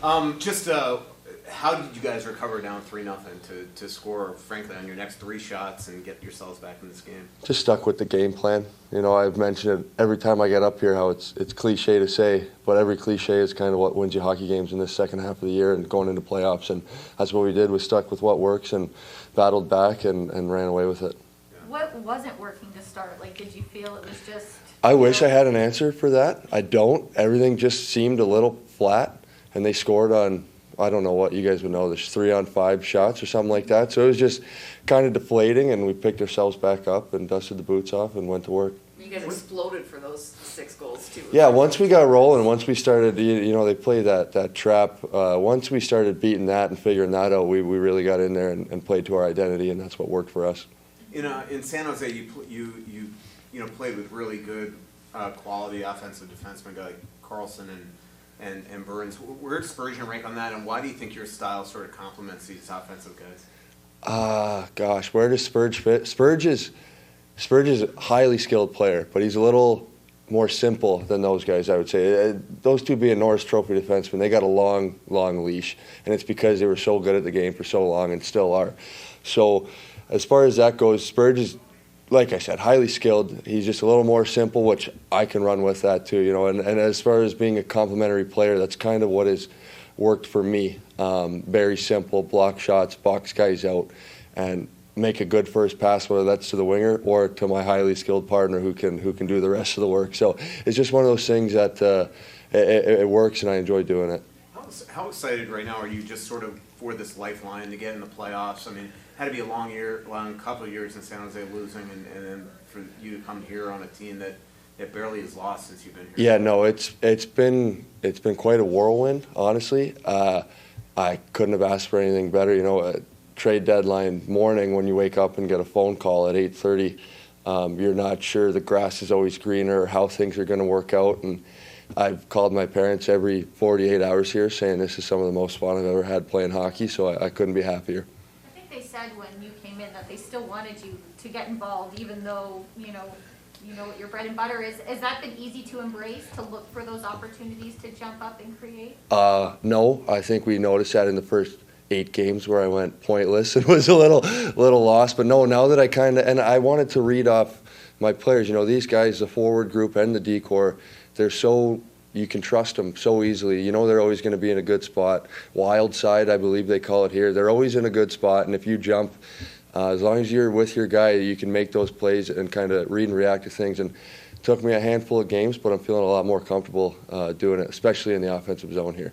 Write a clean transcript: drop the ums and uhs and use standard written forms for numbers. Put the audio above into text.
How did you guys recover down 3-0 to score, frankly, on your next 3 shots and get yourselves back in this game? Just stuck with the game plan. You know, I've mentioned it every time I get up here how it's cliche to say, but every cliche is kind of what wins you hockey games in this second half of the year and going into playoffs. And that's what we did. We stuck with what works and battled back and ran away with it. What wasn't working to start? Like, did you feel it was just... I wish I had an answer for that. I don't. Everything just seemed a little flat, and they scored on, I don't know what you guys would know, there's 3-on-5 shots or something like that. So it was just kind of deflating, and we picked ourselves back up and dusted the boots off and went to work. You guys exploded for those 6 goals, too. Yeah, once we got rolling, once we started, you know, they play that trap. Once we started beating that and figuring that out, we really got in there and played to our identity, and that's what worked for us. In San Jose, you played with really good quality offensive defensemen like Carlson and Burns. Where does Spurgeon rank on that, and why do you think your style sort of complements these offensive guys? Gosh, where does Spurge fit? Spurge is a highly skilled player, but he's a little more simple than those guys, I would say. Those two being Norris Trophy defensemen, they got a long leash, and it's because they were so good at the game for so long and still are. So as far as that goes, Spurge is, like I said, highly skilled. He's just a little more simple, which I can run with that too, you know. And as far as being a complementary player, that's kind of what has worked for me. Very simple, block shots, box guys out, and make a good first pass, whether that's to the winger or to my highly skilled partner who can do the rest of the work. So it's just one of those things that it works, and I enjoy doing it. How excited right now are you just sort of for this lifeline to get in the playoffs? I mean, it had to be a long couple of years in San Jose losing, and then for you to come here on a team that barely has lost since you've been here. Yeah, no, it's been quite a whirlwind, honestly. I couldn't have asked for anything better. You know, trade deadline morning when you wake up and get a phone call at 8:30, you're not sure. The grass is always greener, how things are going to work out, and I've called my parents every 48 hours here saying this is some of the most fun I've ever had playing hockey, so I couldn't be happier. I think they said when you came in that they still wanted you to get involved, even though, you know what your bread and butter is. Has that been easy to embrace, to look for those opportunities to jump up and create? No, I think we noticed that in the first 8 games where I went pointless and was a little lost. But no, now that and I wanted to read off my players. You know, these guys, the forward group and the D-corps, you can trust them so easily. You know they're always going to be in a good spot. Wild side, I believe they call it here. They're always in a good spot, and if you jump, as long as you're with your guy, you can make those plays and kind of read and react to things. And it took me a handful of games, but I'm feeling a lot more comfortable doing it, especially in the offensive zone here.